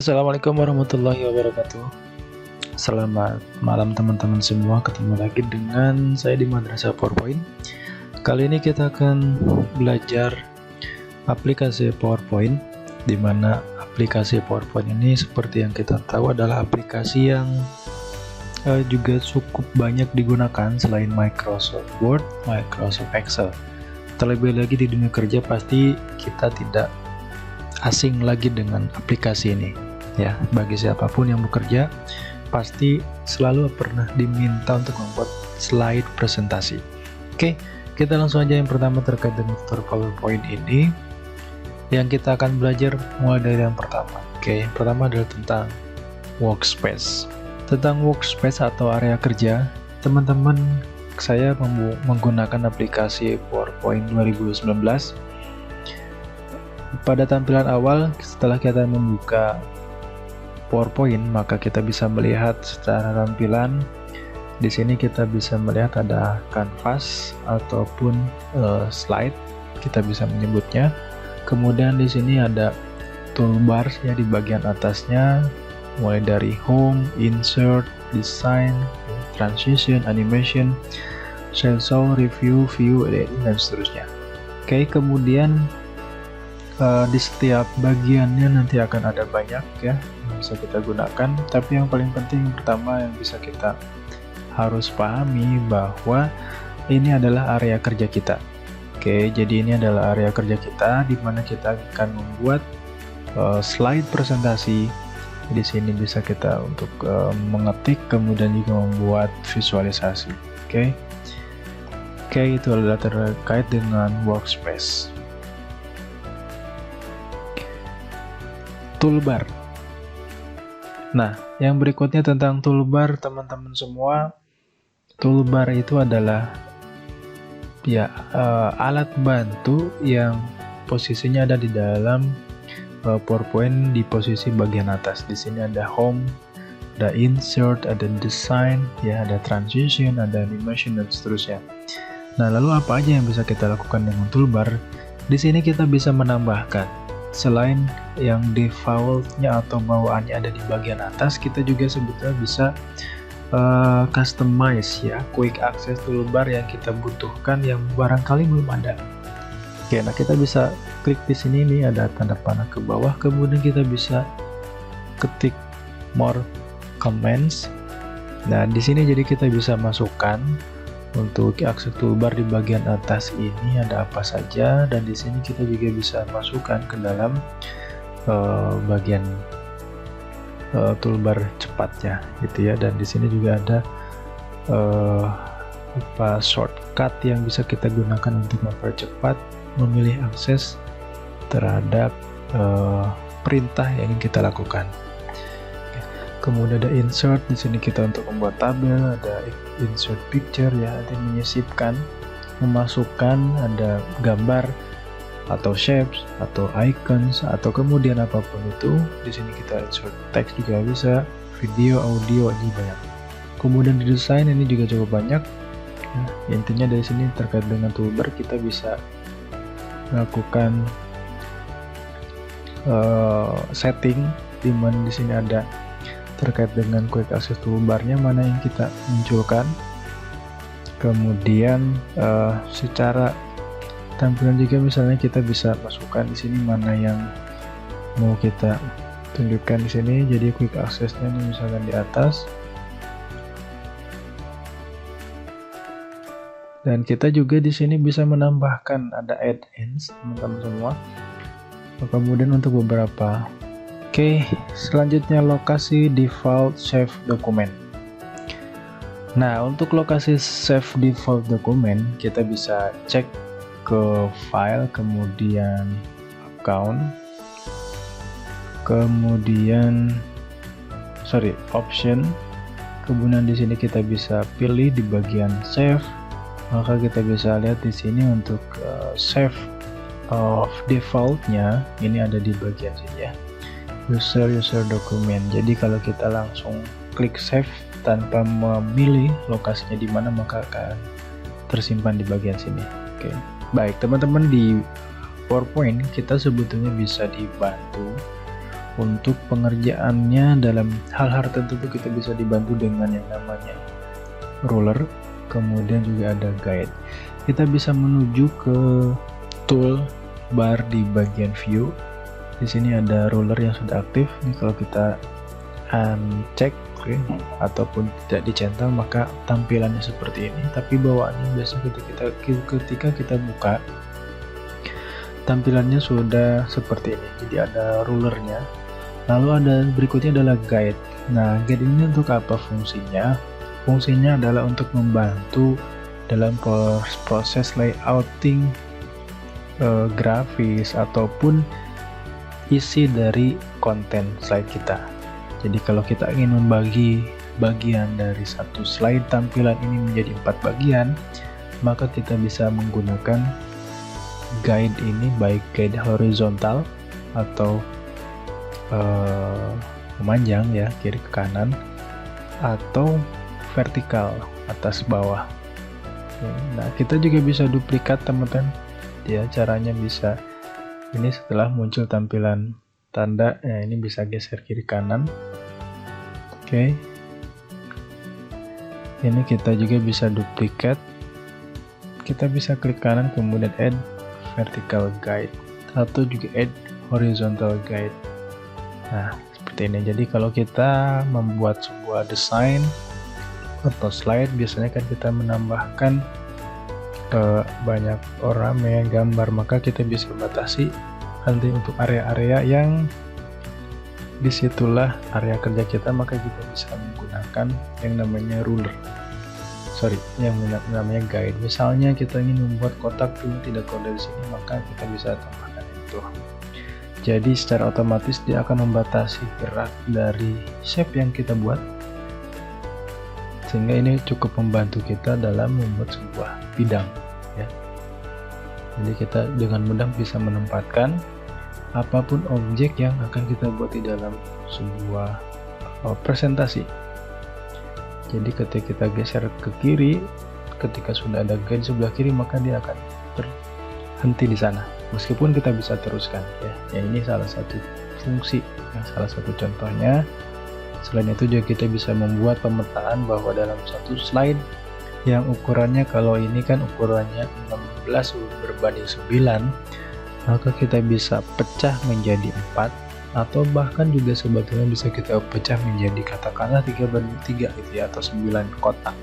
Assalamualaikum warahmatullahi wabarakatuh. Selamat malam teman-teman semua. Ketemu lagi dengan saya di Madrasah PowerPoint. Kali ini kita akan belajar aplikasi PowerPoint, di mana aplikasi PowerPoint ini seperti yang kita tahu adalah aplikasi yang juga cukup banyak digunakan selain Microsoft Word, Microsoft Excel. Terlebih lagi di dunia kerja pasti kita tidak asing lagi dengan aplikasi ini. Ya, bagi siapapun yang bekerja pasti selalu pernah diminta untuk membuat slide presentasi. Oke, kita langsung aja yang pertama terkait dengan tutor PowerPoint ini. Yang kita akan belajar mulai dari yang pertama. Oke, yang pertama adalah tentang workspace. Tentang workspace atau area kerja, teman-teman saya menggunakan aplikasi PowerPoint 2019. Pada tampilan awal, setelah kita membuka PowerPoint, maka kita bisa melihat secara tampilan. Di sini kita bisa melihat ada kanvas ataupun slide, kita bisa menyebutnya. Kemudian di sini ada toolbar ya di bagian atasnya, mulai dari home, insert, design, transition, animation, sensor, review, view, dan seterusnya. Oke, kemudian di setiap bagiannya nanti akan ada banyak ya yang bisa kita gunakan, tapi yang paling penting pertama yang bisa kita harus pahami bahwa ini adalah area kerja kita. Oke, jadi ini adalah area kerja kita di mana kita akan membuat slide presentasi. Di sini bisa kita untuk mengetik, kemudian juga membuat visualisasi. Oke, itu adalah terkait dengan workspace. Toolbar. Nah, yang berikutnya tentang toolbar, teman-teman semua. Toolbar itu adalah ya alat bantu yang posisinya ada di dalam PowerPoint di posisi bagian atas. Di sini ada home, ada insert, ada design, ya ada transition, ada animation dan seterusnya. Nah, lalu apa aja yang bisa kita lakukan dengan toolbar? Di sini kita bisa menambahkan. Selain yang defaultnya atau bawaannya ada di bagian atas, kita juga sebetulnya bisa customize ya quick access toolbar yang kita butuhkan yang barangkali belum ada. Oke, nah kita bisa klik di sini nih ada tanda panah ke bawah, kemudian kita bisa ketik more comments. Nah, di sini jadi kita bisa masukkan untuk akses toolbar di bagian atas ini ada apa saja, dan di sini kita juga bisa masukkan ke dalam bagian toolbar cepatnya gitu ya. Dan di sini juga ada shortcut yang bisa kita gunakan untuk mempercepat memilih akses terhadap perintah yang ingin kita lakukan. Kemudian ada insert, di sini kita untuk membuat tabel, ada insert picture ya, ada menyisipkan, memasukkan, ada gambar atau shapes atau icons atau kemudian apapun itu. Di sini kita insert text juga bisa, video, audio, ini banyak. Kemudian di desain ini juga cukup banyak. Ya, intinya dari sini terkait dengan toolbar kita bisa melakukan setting, di mana di sini ada terkait dengan quick access toolbarnya mana yang kita munculkan. Kemudian secara tampilan juga misalnya kita bisa masukkan di sini mana yang mau kita tunjukkan di sini. Jadi quick accessnya ini misalkan di atas. Dan kita juga di sini bisa menambahkan ada add-ins teman-teman semua. Kemudian untuk beberapa. Oke, selanjutnya lokasi default save dokumen. Nah, untuk lokasi save default dokumen kita bisa cek ke file, kemudian account, kemudian option. Kemudian di sini kita bisa pilih di bagian save. Maka kita bisa lihat di sini untuk save of defaultnya ini ada di bagian sini ya. User dokumen. Jadi kalau kita langsung klik save tanpa memilih lokasinya di mana, maka akan tersimpan di bagian sini. Oke. Baik, teman-teman, di PowerPoint kita sebetulnya bisa dibantu Untuk pengerjaannya dalam hal-hal tertentu kita bisa dibantu dengan yang namanya ruler, kemudian juga ada guide. Kita bisa menuju ke tool bar di bagian view. Di sini ada ruler yang sudah aktif. Ini kalau kita uncek, ataupun tidak dicentang, maka tampilannya seperti ini. Tapi bawaannya biasanya ketika kita buka, tampilannya sudah seperti ini. Jadi ada rulernya. Lalu ada berikutnya adalah guide. Nah, guide ini untuk apa fungsinya? Fungsinya adalah untuk membantu dalam proses layouting grafis ataupun isi dari konten slide kita. Jadi kalau kita ingin membagi bagian dari satu slide tampilan ini menjadi 4 bagian, maka kita bisa menggunakan guide ini, baik guide horizontal atau memanjang ya, kiri ke kanan, atau vertikal, atas bawah. Nah, kita juga bisa duplikat teman-teman ya. Caranya bisa, ini setelah muncul tampilan tanda ya, ini bisa geser kiri kanan. Oke, ini kita juga bisa duplikat. Kita bisa klik kanan kemudian add vertical guide atau juga add horizontal guide. Nah, seperti ini. Jadi kalau kita membuat sebuah desain atau slide, biasanya kan kita menambahkan banyak ornamen, gambar, maka kita bisa batasi nanti untuk area-area yang disitulah area kerja kita, maka kita bisa menggunakan yang namanya ruler. Yang namanya guide. Misalnya kita ingin membuat kotak dulu tidak keluar dari sini, maka kita bisa tambahkan itu. Jadi secara otomatis dia akan membatasi gerak dari shape yang kita buat, sehingga ini cukup membantu kita dalam membuat sebuah bidang ya. Jadi kita dengan mudah bisa menempatkan apapun objek yang akan kita buat di dalam sebuah presentasi. Jadi ketika kita geser ke kiri, ketika sudah ada guide sebelah kiri, maka dia akan terhenti di sana. Meskipun kita bisa teruskan ya. Ini salah satu fungsi, salah satu contohnya. Selain itu juga kita bisa membuat pemetaan bahwa dalam satu slide yang ukurannya, kalau ini kan ukurannya 16 berbanding 9, maka kita bisa pecah menjadi 4, atau bahkan juga sebetulnya bisa kita pecah menjadi katakanlah 3 banding 3 gitu ya, atau 9 kotak.